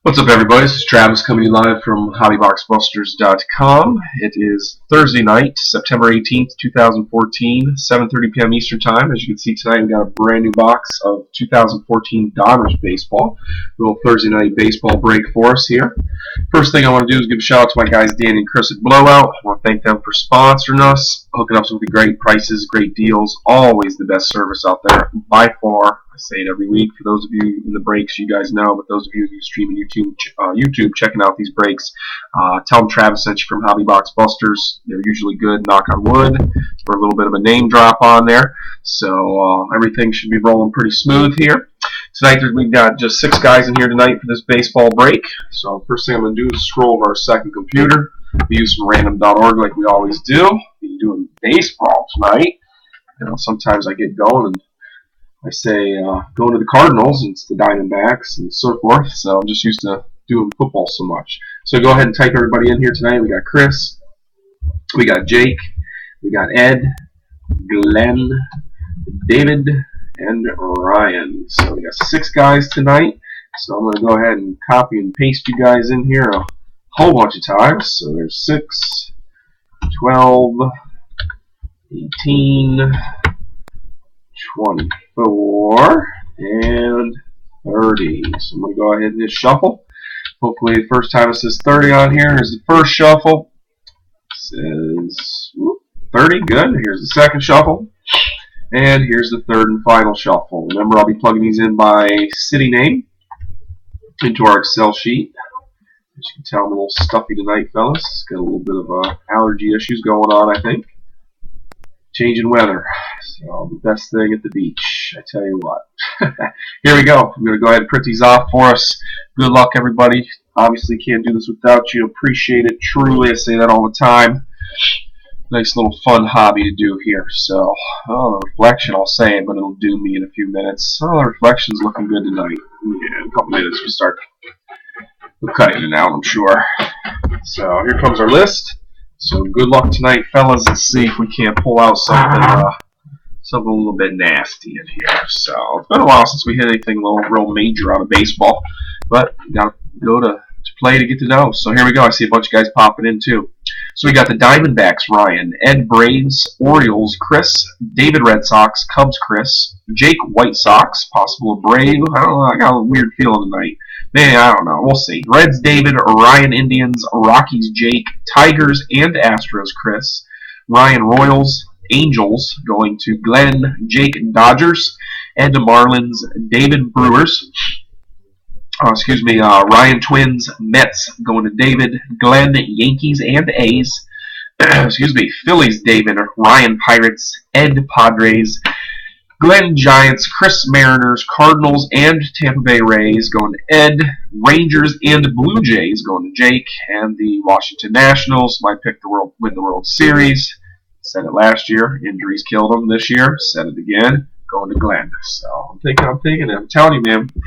What's up, everybody? This is Travis coming to you live from HobbyBoxBusters.com. It is Thursday night, September 18th, 2014, 7:30 p.m. Eastern Time. As you can see tonight, we got a brand new box of 2014 Dodgers baseball. A little Thursday night baseball break for us here. First thing I want to do is give a shout out to my guys Danny and Chris at Blowout. I want to thank them for sponsoring us, hooking us with the great prices, great deals, always the best service out there by far. I say it every week. For those of you in the breaks, you guys know, but those of you who stream YouTube, checking out these breaks, tell them Travis sent you from Hobby Box Busters. They're usually good, knock on wood, for a little bit of a name drop on there. So everything should be rolling pretty smooth here. Tonight we've got just 6 guys in here tonight for this baseball break. So first thing I'm going to do is scroll over our second computer. We use some random.org like we always do. We're doing baseball tonight. You know, sometimes I get going and I say go to the Cardinals and it's the Diamondbacks and so forth. So I'm just used to doing football so much. So go ahead and type everybody in here tonight. We got Chris, we got Jake, we got Ed, Glenn, David, and Ryan. So we got 6 guys tonight. So I'm going to go ahead and copy and paste you guys in here a whole bunch of times. So there's 6, 12, 18, 24, and 30. So I'm going to go ahead and just shuffle. Hopefully the first time it says 30 on here is the first shuffle. It says 30, good. Here's the second shuffle. And here's the third and final shuffle. Remember, I'll be plugging these in by city name into our Excel sheet. As you can tell, I'm a little stuffy tonight, fellas. Got a little bit of allergy issues going on, I think. Changing weather. So the best thing at the beach, I tell you what. Here we go. I'm going to go ahead and print these off for us. Good luck, everybody. Obviously, can't do this without you. Appreciate it. Truly, I say that all the time. Nice little fun hobby to do here. So, the reflection, I'll say it, but it'll do me in a few minutes. The reflection's looking good tonight. Yeah, in a couple minutes we'll cut it in and out, I'm sure. So here comes our list. So good luck tonight, fellas. Let's see if we can't pull out something a little bit nasty in here. So it's been a while since we hit anything real major out of baseball, but we got to go to play to get to know. So here we go. I see a bunch of guys popping in too. So we got the Diamondbacks, Ryan, Ed Braves, Orioles, Chris, David Red Sox, Cubs, Chris, Jake White Sox, possible Brave. I don't know. I got a weird feeling tonight. Man, I don't know. We'll see. Reds, David, Ryan, Indians, Rockies, Jake, Tigers, and Astros, Chris, Ryan, Royals, Angels, going to Glenn, Jake, Dodgers, Ed, Marlins, David, Brewers. Ryan Twins, Mets, going to David, Glenn, Yankees and A's, Phillies, David, Ryan, Pirates, Ed, Padres, Glenn, Giants, Chris, Mariners, Cardinals, and Tampa Bay Rays, going to Ed, Rangers and Blue Jays, going to Jake, and the Washington Nationals might pick win the World Series. Said it last year, injuries killed them this year, said it again. Going to Glenn. So I'm thinking it. I'm telling you, man. I'm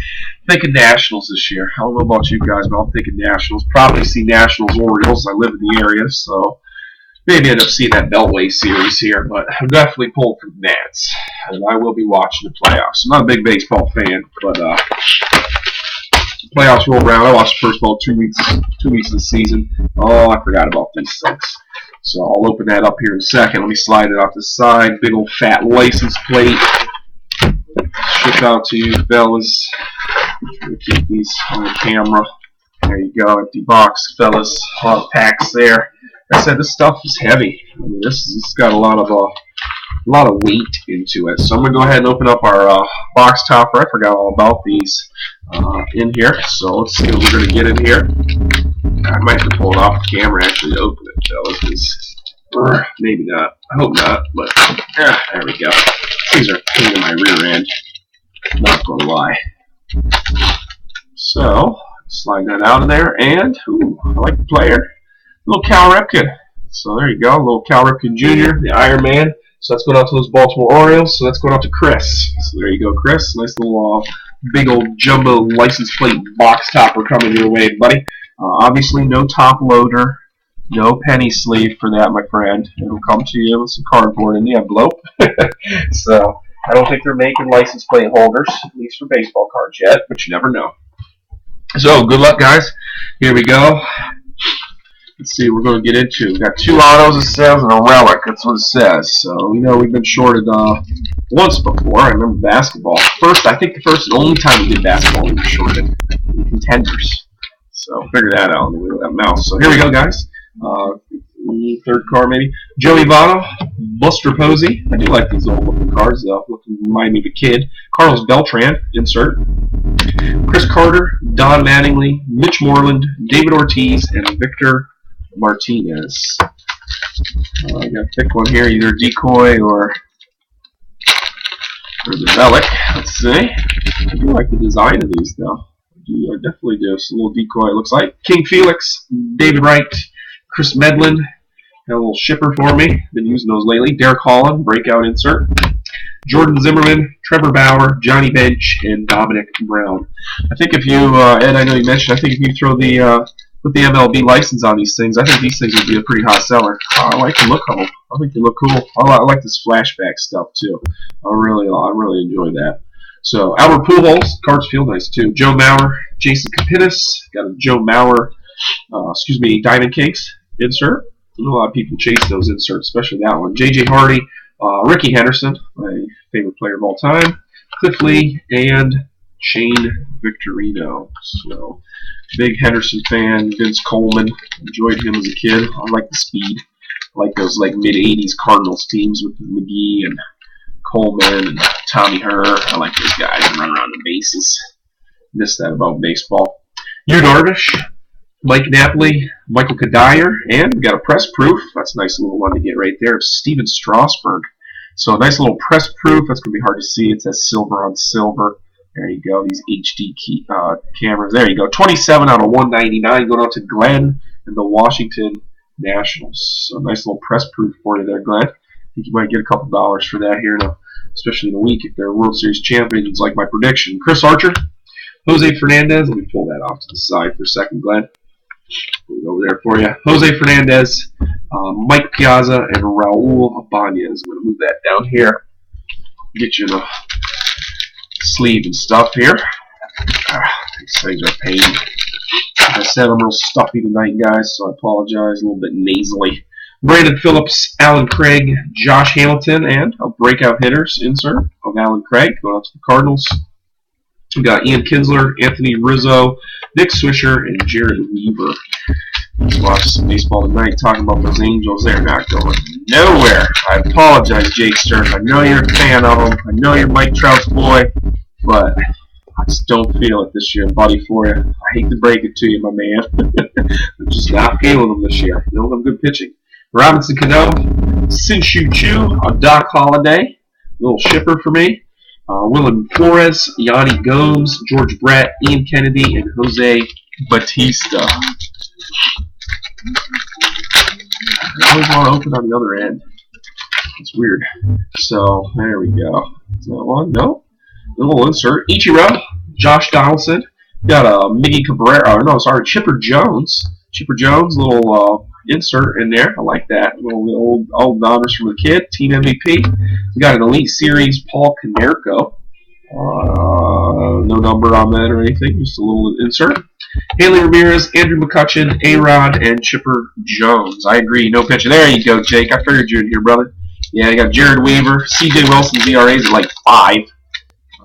thinking Nationals this year. I don't know about you guys, but I'm thinking Nationals. Probably see Nationals Orioles. I live in the area, so maybe end up seeing that Beltway series here. But I'm definitely pulling for the Nats, and I will be watching the playoffs. I'm not a big baseball fan, but playoffs roll around. I watched the first ball 2 weeks of the season. Oh, I forgot about these things. So I'll open that up here in a second. Let me slide it off the side. Big old fat license plate. Ship out to you, fellas. Try to keep these on the camera. There you go, empty box, fellas. A lot of packs there. Like I said, this stuff is heavy. I mean, this has got a lot of weight into it. So I'm gonna go ahead and open up our box topper. I forgot all about these in here. So let's see what we're gonna get in here. I might have to pull it off the camera actually to open it, fellas. Maybe not. I hope not. But there we go. These are a pain in my rear end. Not gonna lie. So slide that out of there, and I like the player, little Cal Ripken. So there you go, little Cal Ripken Jr., the Iron Man. So that's going out to those Baltimore Orioles. So that's going out to Chris. So there you go, Chris. Nice little big old jumbo license plate box topper coming your way, buddy. Obviously, no top loader, no penny sleeve for that, my friend. It'll come to you with some cardboard in the envelope. So I don't think they're making license plate holders, at least for baseball cards yet, but you never know. So good luck, guys. Here we go. Let's see what we're going to get into. We've got 2 autos, it says, and a relic. That's what it says. So, we know we've been shorted once before. I remember basketball. I think the first and only time we did basketball, we were shorted. Contenders. So, figure that out on the wheel of that mouse. So, here we go, guys. Third card, maybe. Joey Votto, Buster Posey. I do like these old looking cards, though. Remind me of a kid. Carlos Beltran, insert. Chris Carter, Don Mattingly, Mitch Moreland, David Ortiz, and Victor Martinez. I got to pick one here, either decoy or the relic. Let's see. I do like the design of these, though. I definitely do. It's a little decoy, it looks like. King Felix, David Wright, Chris Medlin. Got a little shipper for me. Been using those lately. Derek Holland, breakout insert. Jordan Zimmerman, Trevor Bauer, Johnny Bench, and Dominic Brown. I think if you, Ed, I know you mentioned, I think if you throw put the MLB license on these things, I think these things would be a pretty hot seller. I like the look of them. I think they look cool. I like this flashback stuff too. I really enjoy that. So Albert Pujols, cards feel nice too. Joe Mauer, Jason Kapinis, got a Joe Mauer, Diamond Cakes insert. I know a lot of people chase those inserts, especially that one. J.J. Hardy, Ricky Henderson, my favorite player of all time, Cliff Lee, and Shane Victorino. So, big Henderson fan. Vince Coleman, enjoyed him as a kid. I like the speed. I like those mid-'80s Cardinals teams with McGee and Coleman and Tommy Herr. I like those guys that run around the bases. Miss that about baseball. Yu Darvish, Mike Napoli, Michael Kadire, and we got a press proof. That's a nice little one to get right there. Steven Strasburg. So a nice little press proof. That's going to be hard to see. It says silver on silver. There you go. These HD cameras. There you go. 27 out of 199 going out to Glenn and the Washington Nationals. So nice little press proof for you there, Glenn. I think you might get a couple dollars for that here, especially in a week if they're World Series champions, like my prediction. Chris Archer, Jose Fernandez. Let me pull that off to the side for a second, Glenn. Put it over there for you. Jose Fernandez, Mike Piazza, and Raul Ibanez. I'm going to move that down here. Get you the sleeve and stuff here. These things are a pain. Like I said, I'm real stuffy tonight, guys, so I apologize. A little bit nasally. Brandon Phillips, Alan Craig, Josh Hamilton, and a breakout hitters insert of Alan Craig going out to the Cardinals. We got Ian Kinsler, Anthony Rizzo, Nick Swisher, and Jared Weaver. Let's watch some baseball tonight. Talking about those Angels, they're not going nowhere. I apologize, Jake Stern. I know you're a fan of them. I know you're Mike Trout's boy, but I just don't feel it this year, buddy, for you. I hate to break it to you, my man. I'm just not feeling them this year. You know, I'm good pitching. Robinson Cano, Sin-Shu Chu, Doc Holliday, little shipper for me. Willem Flores, Yanni Gomes, George Brett, Ian Kennedy, and Jose Batista. I always want to open on the other end. It's weird. So, there we go. Is that one? No. A little insert. Ichiro, Josh Donaldson. Got a Miggy Cabrera. No, sorry, Chipper Jones. Chipper Jones, little insert in there. I like that. Little old numbers from the kid. Team MVP. We got an Elite Series, Paul Konerko. No number on that or anything. Just a little insert. Haley Ramirez, Andrew McCutchen, A-Rod, and Chipper Jones. I agree. No pitcher. There you go, Jake. I figured you in here, brother. Yeah, you got Jared Weaver. C.J. Wilson's ERAs are like 5.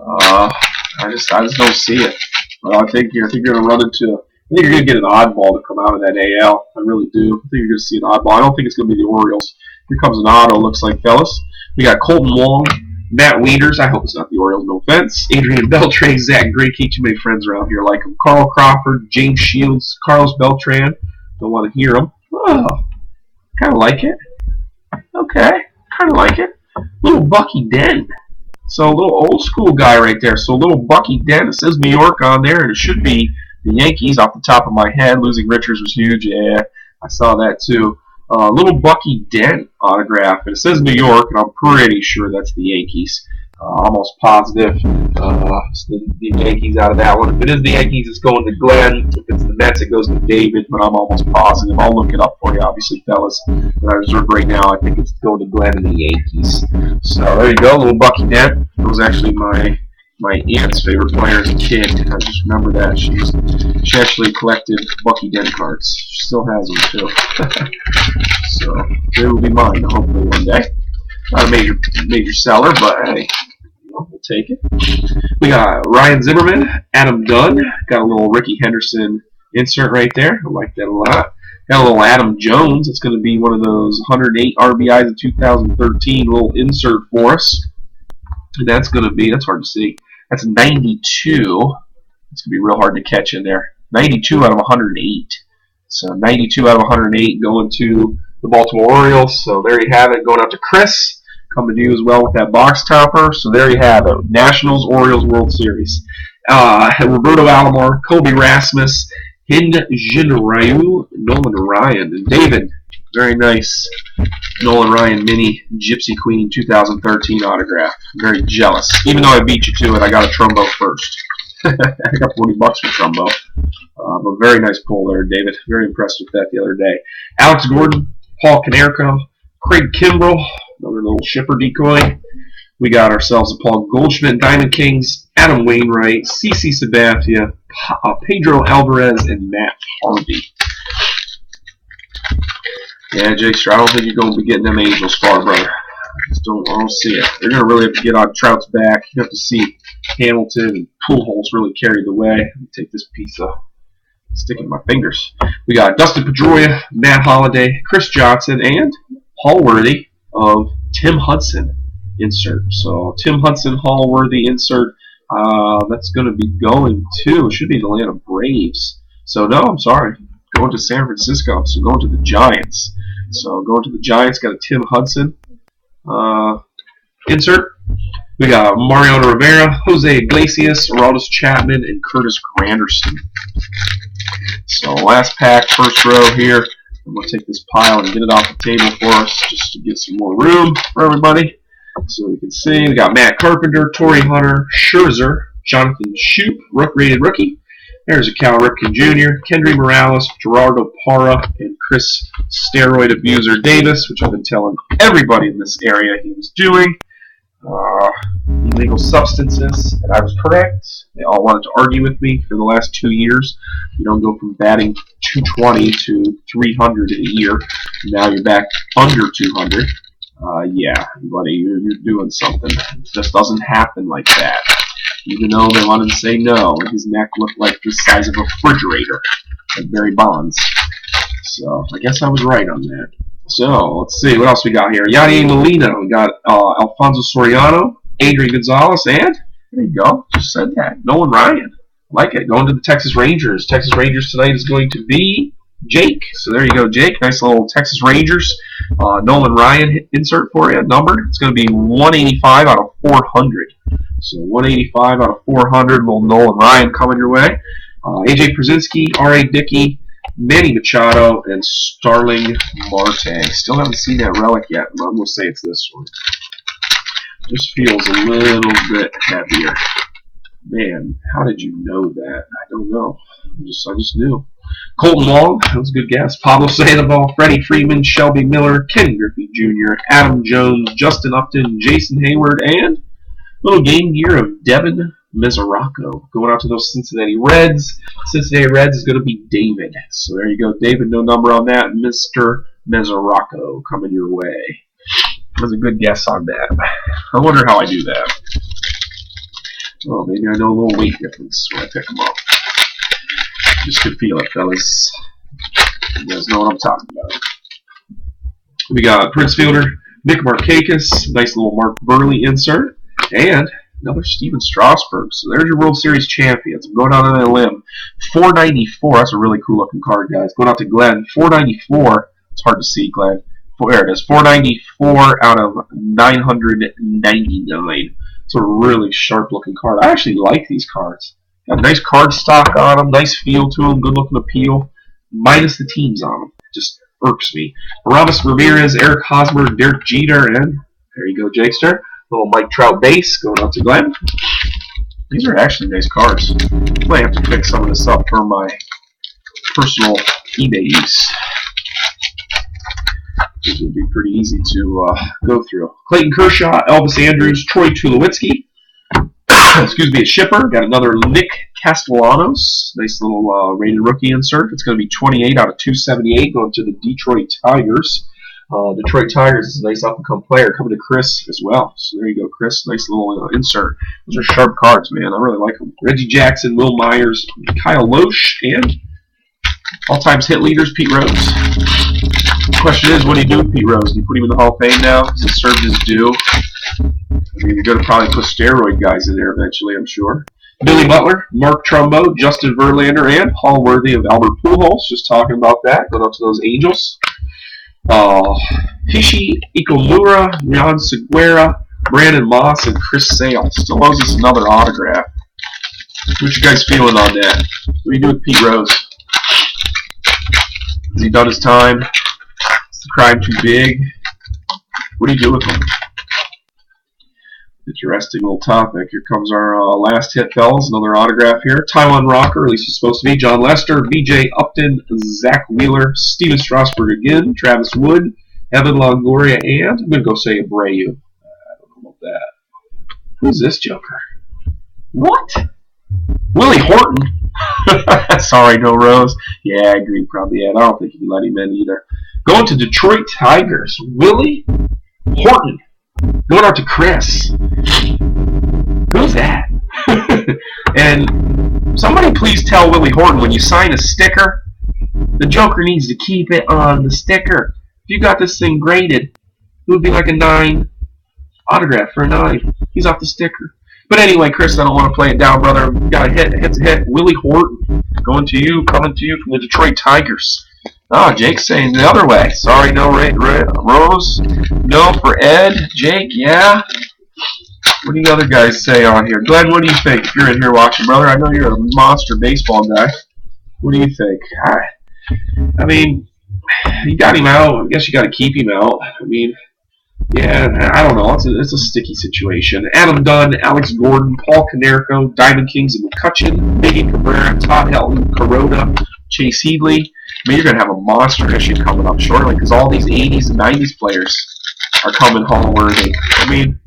I just don't see it. But I think you're gonna run into. I think you're gonna get an oddball to come out of that AL. I really do. I think you're gonna see an oddball. I don't think it's gonna be the Orioles. Here comes an auto. Looks like, fellas. We got Colton Wong, Matt Wieters. I hope it's not the Orioles. No offense. Adrian Beltre, Zach Greinke. Too many friends around here like him. Carl Crawford, James Shields, Carlos Beltran. Don't want to hear him. Oh, kind of like it. Okay, kind of like it. Little Bucky Dent. So a little old school guy right there. So a little Bucky Dent. It says New York on there, and it should be the Yankees off the top of my head. Losing Richards was huge. Yeah, I saw that too. Little Bucky Dent autograph, and it says New York, and I'm pretty sure that's the Yankees. Almost positive. It's the Yankees out of that one. If it is the Yankees, it's going to Glenn. If it's the Mets, it goes to David, but I'm almost positive. I'll look it up for you, obviously, fellas. But I reserve right now, I think it's going to Glenn and the Yankees. So there you go, little Bucky Dent. It was actually my my aunt's favorite player as a kid. I just remember that. She actually collected Bucky Dent cards. She still has them too. So they will be mine hopefully one day. Not a major seller, but hey, we'll take it. We got Ryan Zimmerman, Adam Dunn. Got a little Ricky Henderson insert right there. I like that a lot. Got a little Adam Jones. It's going to be one of those 108 RBIs in 2013 little insert for us. And that's going to be, that's hard to see. That's 92. It's going to be real hard to catch in there. 92 out of 108. So 92 out of 108 going to the Baltimore Orioles. So there you have it. Going out to Chris. Coming to you as well with that box topper. So there you have it. Nationals, Orioles, World Series. Roberto Alomar, Kobe Rasmus, Hyun Jin Ryu, Nolan Ryan, and David. Very nice Nolan Ryan mini Gypsy Queen 2013 autograph. Very jealous. Even though I beat you to it, I got a Trumbo first. I got $40 for Trumbo. But very nice pull there, David. Very impressed with that the other day. Alex Gordon, Paul Konerko, Craig Kimbrell, another little shipper decoy. We got ourselves a Paul Goldschmidt, Diamond Kings, Adam Wainwright, CC Sabathia, Pedro Alvarez, and Matt Harvey. Yeah, Jakester, I don't think you're going to be getting them Angels far, brother. I don't see it. They're going to really have to get on Trout's back. You have to see Hamilton and Pujols really carry the way. Let me take this piece of sticking to my fingers. We got Dustin Pedroia, Matt Holliday, Chris Johnson, and Hallworthy of Tim Hudson insert. So Tim Hudson, Hallworthy insert. That's going to be going to, it should be the Atlanta Braves. So no, I'm sorry. Going to San Francisco. So going to the Giants. So going to the Giants, got a Tim Hudson insert. We got Mariano Rivera, Jose Iglesias, Aroldis Chapman, and Curtis Granderson. So last pack, first row here. I'm going to take this pile and get it off the table for us just to get some more room for everybody. So you can see we got Matt Carpenter, Torrey Hunter, Scherzer, Jonathan Shoup, rated rookie. There's a Cal Ripken Jr., Kendry Morales, Gerardo Parra, and Chris Steroid Abuser Davis, which I've been telling everybody in this area he was doing. Illegal substances, and I was correct. They all wanted to argue with me for the last 2 years. You don't go from batting 220 to 300 in a year. Now you're back under 200. Yeah, buddy, you're doing something. It just doesn't happen like that. Even though they wanted to say no, and his neck looked like the size of a refrigerator, like Barry Bonds. So I guess I was right on that. So let's see what else we got here. Yadier Molina, we got Alfonso Soriano, Adrian Gonzalez, and there you go. Just said that. Nolan Ryan. I like it. Going to the Texas Rangers. Texas Rangers tonight is going to be Jake. So there you go, Jake. Nice little Texas Rangers. Nolan Ryan insert for you. Number. It's going to be 185 out of 400. So 185 out of 400. Little Nolan Ryan coming your way. AJ Pierzynski, R.A. Dickey, Manny Machado, and Starling Marte. Still haven't seen that relic yet, but I'm going to say it's this one. Just feels a little bit heavier. Man, how did you know that? I don't know. I just knew. Colton Wong, that was a good guess. Pablo Sandoval, Freddie Freeman, Shelby Miller, Ken Griffey Jr., Adam Jones, Justin Upton, Jason Hayward, and little game gear of Devin Mesoraco. Going out to those Cincinnati Reds. Cincinnati Reds is going to be David. So there you go, David. No number on that. Mr. Mesoraco coming your way. That was a good guess on that. I wonder how I do that. Oh, maybe I know a little weight difference when I pick them up. Just could feel it, fellas. You guys know what I'm talking about. We got Prince Fielder, Nick Markakis, nice little Mark Burley insert, and another Steven Strasburg. So there's your World Series champions. I'm going out on a limb. 494. That's a really cool looking card, guys. Going out to Glenn. 494. It's hard to see, Glenn. There it is. 494 out of 999. It's a really sharp looking card. I actually like these cards. Got a nice card stock on them. Nice feel to them. Good looking appeal. Minus the teams on them. Just irks me. Aramis Ramirez, Eric Hosmer, Derek Jeter, and there you go, Jakester. Little Mike Trout base going out to Glenn. These are actually nice cards. Might have to pick some of this up for my personal eBay use. These would be pretty easy to go through. Clayton Kershaw, Elvis Andrus, Troy Tulowitzki, excuse me, a shipper. Got another Nick Castellanos. Nice little rated rookie insert. It's going to be 28 out of 278 going to the Detroit Tigers. Detroit Tigers is a nice up-and-coming player coming to Chris as well. So there you go, Chris. Nice little insert. Those are sharp cards, man. I really like them. Reggie Jackson, Will Myers, Kyle Loesch, and all-times hit leaders, Pete Rose. The question is, what do you do with Pete Rose? Do you put him in the Hall of Fame now? Has it served his due? I mean, you're going to probably put steroid guys in there eventually, I'm sure. Billy Butler, Mark Trumbo, Justin Verlander, and Hall worthy of Albert Pujols. Just talking about that. Going up to those Angels. Hishi Ikamura, Jan Segura, Brandon Moss, and Chris Sale. Still owes us another autograph. What you guys feeling on that? What do you do with Pete Rose? Has he done his time? Is the crime too big? What do you do with him? Interesting little topic. Here comes our last hit, fellas. Another autograph here. Taijuan Walker, at least he's supposed to be. John Lester, VJ Upton, Zach Wheeler, Steven Strasburg again, Travis Wood, Evan Longoria, and I'm going to go say Abreu. I don't know about that. Who's this joker? What? Willie Horton? Sorry, no Rose. Yeah, I agree. Probably. Yeah, I don't think you can let him in either. Going to Detroit Tigers. Willie Horton. Going out to Chris. Who's that? And somebody please tell Willie Horton when you sign a sticker, the Joker needs to keep it on the sticker. If you got this thing graded, it would be like a 9 autograph for a 9. He's off the sticker. But anyway, Chris, I don't want to play it down, brother. Got a hit. Hit's a hit. Willie Horton going to you, coming to you from the Detroit Tigers. Oh, Jake's saying the other way. Sorry, no Rose. No for Ed. Jake, yeah. What do you other guys say on here? Glenn, what do you think? If you're in here watching, brother, I know you're a monster baseball guy. What do you think? I mean, you got him out. I guess you got to keep him out. I mean, yeah, I don't know. It's a sticky situation. Adam Dunn, Alex Gordon, Paul Konerko, Diamond Kings and McCutcheon, Biggie Cabrera, Todd Helton, Kuroda, Chase Headley. I mean, you're going to have a monster issue coming up shortly because all these 80s and 90s players are coming hall worthy. I mean,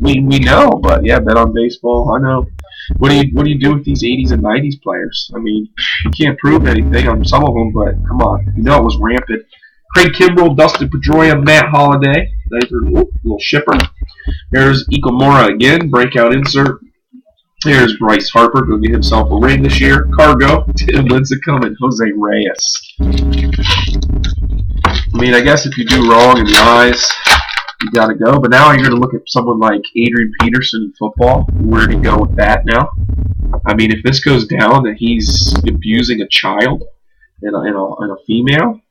we know, but yeah, bet on baseball. I know. What do you do with these 80s and 90s players? I mean, you can't prove anything on some of them, but come on, you know it was rampant. Craig Kimbrell, Dustin Pedroia, Matt Holliday. Little shipper. There's Ikamura again, breakout insert. Here's Bryce Harper, going to get himself a ring this year. Cargo, Tim Lincecum, and Jose Reyes. I mean, I guess if you do wrong in the eyes, you got to go. But now you're going to look at someone like Adrian Peterson in football. Where do you go with that now? I mean, if this goes down that he's abusing a child and a female,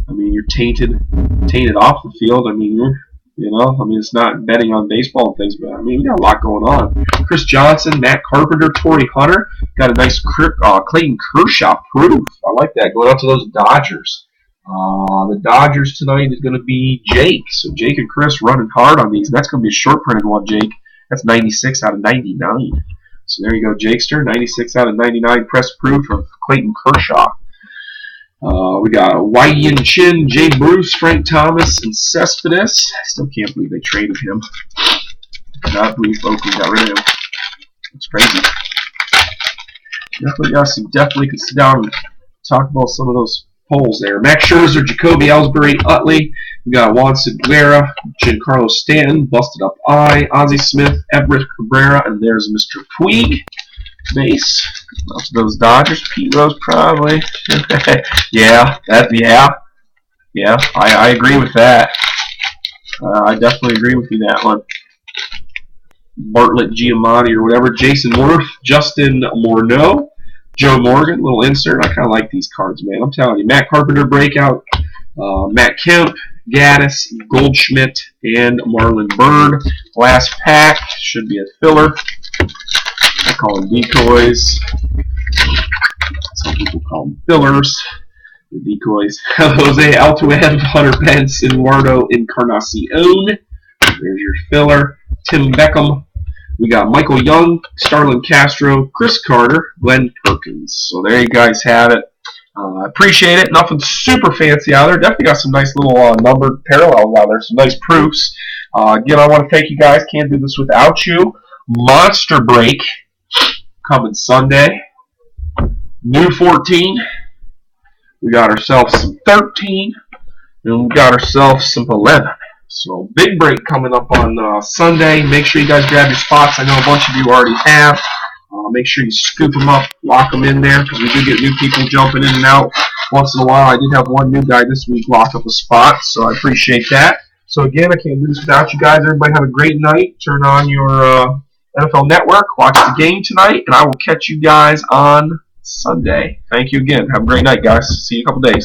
I mean, you're tainted off the field. I mean, it's not betting on baseball and things, but I mean, we got a lot going on. Chris Johnson, Matt Carpenter, Torrey Hunter. Got a nice Clayton Kershaw proof. I like that. Going out to those Dodgers. The Dodgers tonight is going to be Jake. So Jake and Chris running hard on these. That's going to be a short printed one, Jake. That's 96 out of 99. So there you go, Jakester. 96 out of 99 press proof of Clayton Kershaw. We got Wai-Yin Chin, Jay Bruce, Frank Thomas, and Cespedes. I still can't believe they traded him. I cannot believe Oakland got rid of him. It's crazy. Definitely could sit down and talk about some of those polls there. Max Scherzer, Jacoby Ellsbury, Utley. We got Juan Segura, Giancarlo Stanton, busted up eye, Ozzie Smith, Everett Cabrera, and there's Mr. Puig. Base. Up to those Dodgers. Pete Rose probably. Yeah, I agree with that. I definitely agree with you that one. Bartlett Giamatti or whatever. Jason Worth, Justin Morneau, Joe Morgan. Little insert. I kind of like these cards, man. I'm telling you. Matt Carpenter breakout. Matt Kemp, Gaddis, Goldschmidt, and Marlon Byrd. Last pack should be a filler. I call them decoys. Some people call them fillers. The decoys. Jose Altuve, Hunter Pence, Eduardo Encarnacion. There's your filler. Tim Beckham. We got Michael Young, Starlin Castro, Chris Carter, Glenn Perkins. So there you guys have it. I appreciate it. Nothing super fancy out there. Definitely got some nice little numbered parallels out there. Some nice proofs. Again, I want to thank you guys. Can't do this without you. Monster break coming Sunday. New 14. We got ourselves some 13. And we got ourselves some 11. So big break coming up on Sunday. Make sure you guys grab your spots. I know a bunch of you already have. Make sure you scoop them up, lock them in there, because we do get new people jumping in and out once in a while. I did have one new guy this week lock up a spot, so I appreciate that. So again, I can't do this without you guys. Everybody have a great night. Turn on your NFL Network. Watch the game tonight, and I will catch you guys on Sunday. Thank you again. Have a great night, guys. See you in a couple days.